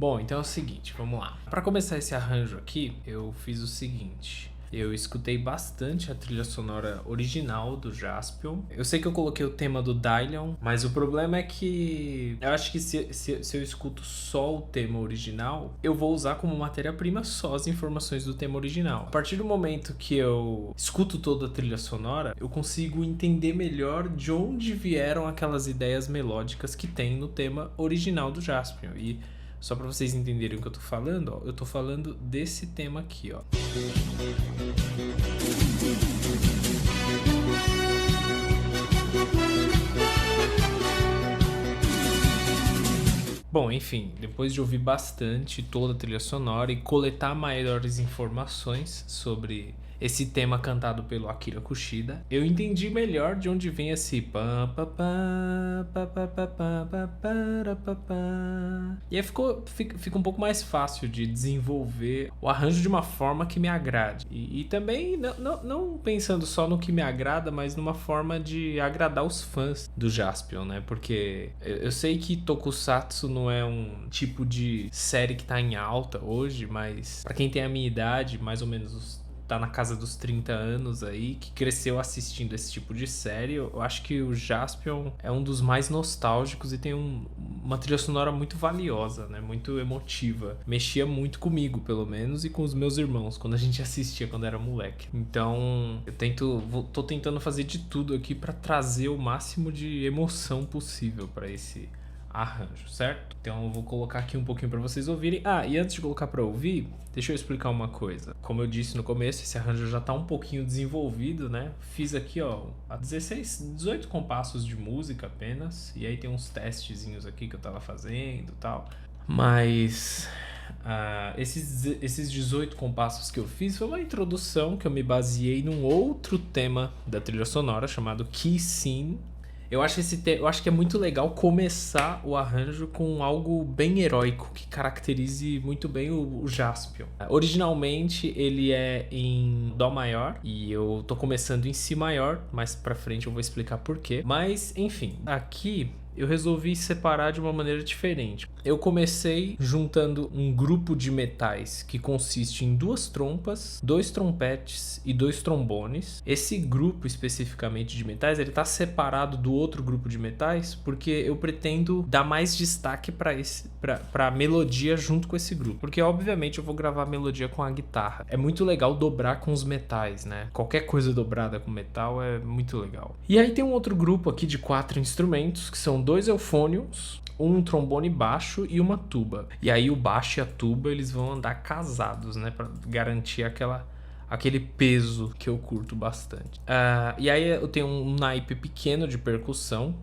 Bom, então é o seguinte, vamos lá. Para começar esse arranjo aqui, eu fiz o seguinte. Eu escutei bastante a trilha sonora original do Jaspion. Eu sei que eu coloquei o tema do Dylion, mas o problema é que eu acho que se eu escuto só o tema original, eu vou usar como matéria-prima só as informações do tema original. A partir do momento que eu escuto toda a trilha sonora, eu consigo entender melhor de onde vieram aquelas ideias melódicas que tem no tema original do Jaspion. E só para vocês entenderem o que eu tô falando, ó, eu tô falando desse tema aqui, ó. Bom, enfim, depois de ouvir bastante toda a trilha sonora e coletar maiores informações sobre esse tema cantado pelo Akira Kushida, eu entendi melhor de onde vem esse pam pam pam pam pam pam pam pam pam. E aí fica um pouco mais fácil de desenvolver o arranjo de uma forma que me agrade. E também não pensando só no que me agrada, mas numa forma de agradar os fãs do Jaspion, né? Porque eu sei que Tokusatsu não é um tipo de série que tá em alta hoje, mas pra quem tem a minha idade, mais ou menos tá na casa dos 30 anos aí, que cresceu assistindo esse tipo de série, eu acho que o Jaspion é um dos mais nostálgicos e tem uma trilha sonora muito valiosa, né? Muito emotiva. Mexia muito comigo, pelo menos, e com os meus irmãos, quando a gente assistia quando era moleque. Então, tô tentando fazer de tudo aqui pra trazer o máximo de emoção possível pra esse arranjo, certo? Então eu vou colocar aqui um pouquinho pra vocês ouvirem. E antes de colocar pra ouvir, deixa eu explicar uma coisa. Como eu disse no começo, esse arranjo já tá um pouquinho desenvolvido, né? Fiz aqui, ó, 18 compassos de música apenas. E aí tem uns testezinhos aqui que eu tava fazendo e tal. Mas esses 18 compassos que eu fiz foi uma introdução que eu me baseei num outro tema da trilha sonora chamado Key Scene. Eu acho que é muito legal começar o arranjo com algo bem heróico, que caracterize muito bem o Jaspion. Originalmente ele é em Dó maior e eu tô começando em Si maior, mais pra frente eu vou explicar por quê. Mas, enfim, aqui eu resolvi separar de uma maneira diferente. Eu comecei juntando um grupo de metais que consiste em 2 trompas, 2 trompetes e 2 trombones. Esse grupo especificamente de metais, ele tá separado do outro grupo de metais porque eu pretendo dar mais destaque para a melodia junto com esse grupo. Porque obviamente eu vou gravar a melodia com a guitarra. É muito legal dobrar com os metais, né? Qualquer coisa dobrada com metal é muito legal. E aí tem um outro grupo aqui de 4 instrumentos, que são 2 eufônios, um trombone baixo e uma tuba. E aí o baixo e a tuba, eles vão andar casados, né? Pra garantir aquele peso que eu curto bastante. E aí eu tenho um naipe pequeno de percussão,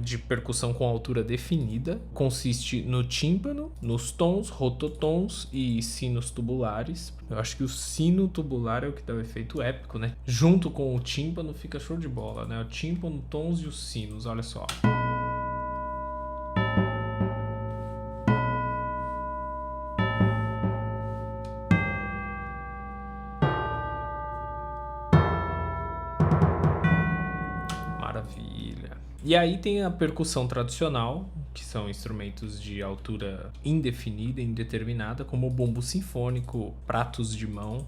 de percussão com altura definida. Consiste no tímpano, nos tons, rototons e sinos tubulares. Eu acho que o sino tubular é o que dá o efeito épico, né? Junto com o tímpano fica show de bola, né? O tímpano, tons e os sinos, olha só. Maravilha. E aí tem a percussão tradicional, que são instrumentos de altura indefinida, indeterminada, como o bumbo sinfônico, pratos de mão,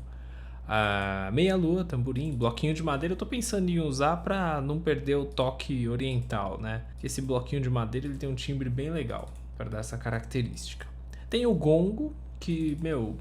meia-lua, tamborim, bloquinho de madeira. Eu tô pensando em usar para não perder o toque oriental, né? Esse bloquinho de madeira, ele tem um timbre bem legal para dar essa característica. Tem o gongo, que,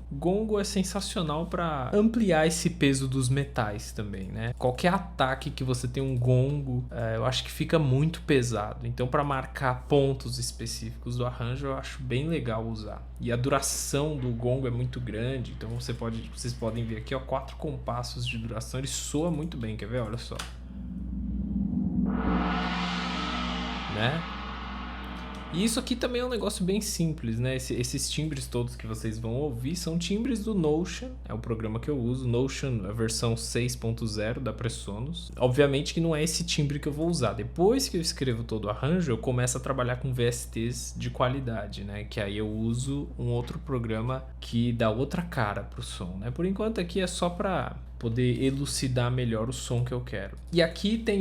gongo é sensacional para ampliar esse peso dos metais também, né? Qualquer ataque que você tem um gongo, eu acho que fica muito pesado. Então, para marcar pontos específicos do arranjo, eu acho bem legal usar. E a duração do gongo é muito grande, então vocês podem ver aqui, ó, 4 compassos de duração. Ele soa muito bem, quer ver? Olha só. Né? E isso aqui também é um negócio bem simples, né? Esses timbres todos que vocês vão ouvir são timbres do Notion, é o programa que eu uso. Notion, a versão 6.0 da Presonus. Obviamente que não é esse timbre que eu vou usar. Depois que eu escrevo todo o arranjo, eu começo a trabalhar com VSTs de qualidade, né? Que aí eu uso um outro programa que dá outra cara pro som, né? Por enquanto aqui é só pra poder elucidar melhor o som que eu quero. E aqui tem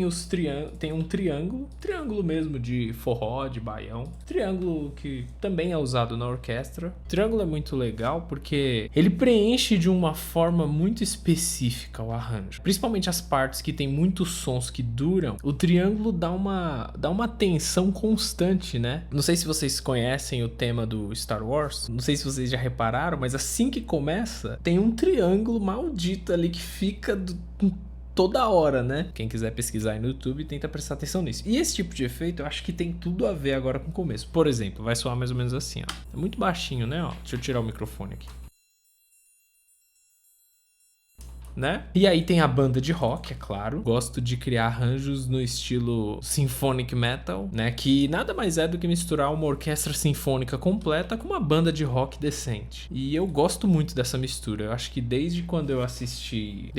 tem um triângulo mesmo de forró, de baião, triângulo que também é usado na orquestra. O triângulo é muito legal porque ele preenche de uma forma muito específica o arranjo, principalmente as partes que tem muitos sons que duram. O triângulo dá uma tensão constante, né? Não sei se vocês conhecem o tema do Star Wars, não sei se vocês já repararam, mas assim que começa, tem um triângulo maldito ali que fica toda hora, né? Quem quiser pesquisar aí no YouTube, tenta prestar atenção nisso. E esse tipo de efeito, eu acho que tem tudo a ver agora com o começo. Por exemplo, vai soar mais ou menos assim, ó. É muito baixinho, né? Ó, deixa eu tirar o microfone aqui. Né? E aí tem a banda de rock, é claro. Gosto de criar arranjos no estilo symphonic metal, né? Que nada mais é do que misturar uma orquestra sinfônica completa com uma banda de rock decente. E eu gosto muito dessa mistura. Eu acho que desde quando eu assisti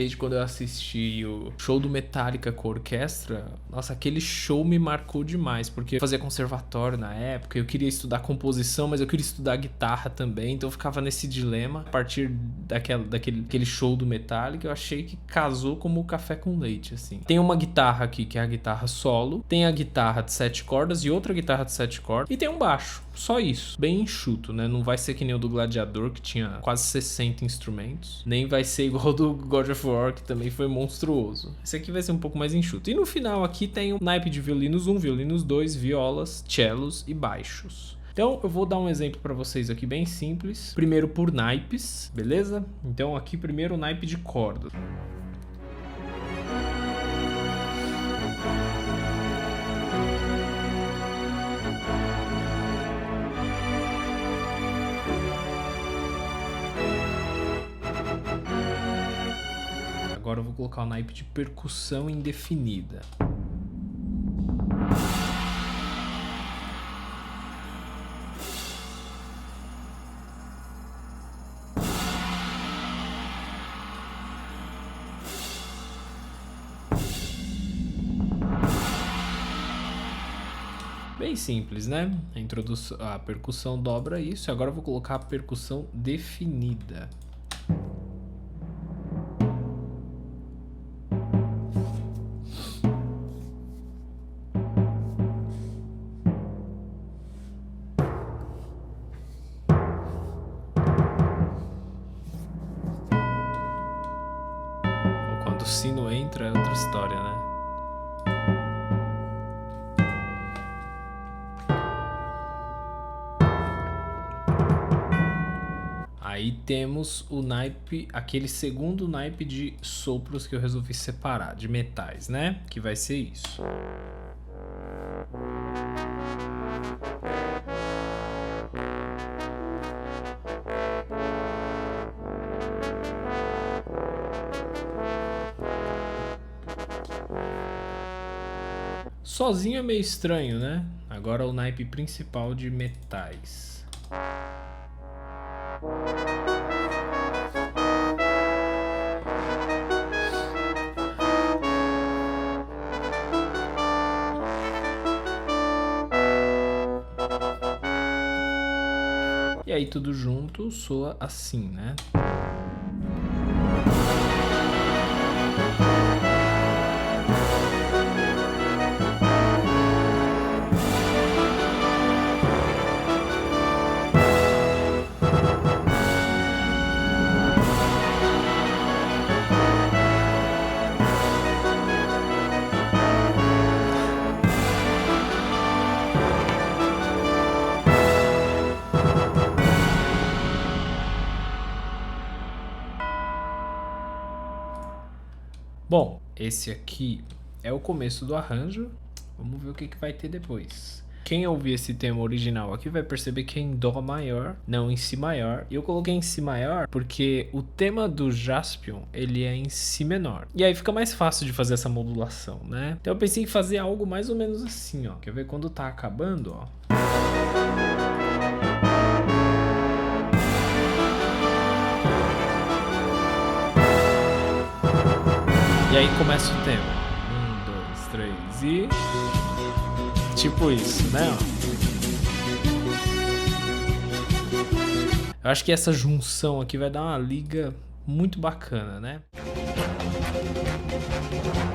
o show do Metallica com a orquestra, nossa, aquele show me marcou demais, porque eu fazia conservatório na época, eu queria estudar composição, mas eu queria estudar guitarra também, então eu ficava nesse dilema. A partir daquele show do Metallica, eu achei que casou como café com leite, assim. Tem uma guitarra aqui, que é a guitarra solo, tem a guitarra de 7 cordas e outra guitarra de 7 cordas, e tem um baixo. Só isso. Bem enxuto, né? Não vai ser que nem o do Gladiador, que tinha quase 60 instrumentos. Nem vai ser igual do God of War, que também foi monstruoso. Esse aqui vai ser um pouco mais enxuto. E no final aqui tem um naipe de violinos 1, violinos 2, violas, cellos e baixos. Então eu vou dar um exemplo para vocês aqui bem simples. Primeiro por naipes, beleza? Então aqui primeiro o naipe de cordas. Agora eu vou colocar o naipe de percussão indefinida. Bem simples, né? A percussão dobra isso. Agora eu vou colocar a percussão definida. Quando o sino entra é outra história, né? Aí temos o naipe, aquele segundo naipe de sopros que eu resolvi separar, de metais, né? Que vai ser isso. Sozinho é meio estranho, né? Agora o naipe principal de metais. E aí tudo junto soa assim, né? Bom, esse aqui é o começo do arranjo. Vamos ver o que vai ter depois. Quem ouvir esse tema original aqui vai perceber que é em Dó maior, não em Si maior. E eu coloquei em Si maior porque o tema do Jaspion, ele é em Si menor. E aí fica mais fácil de fazer essa modulação, né? Então eu pensei em fazer algo mais ou menos assim, ó. Quer ver quando tá acabando, ó? E aí começa o tema. 1, 2, 3 e... tipo isso, né? Eu acho que essa junção aqui vai dar uma liga muito bacana, né? Tchau.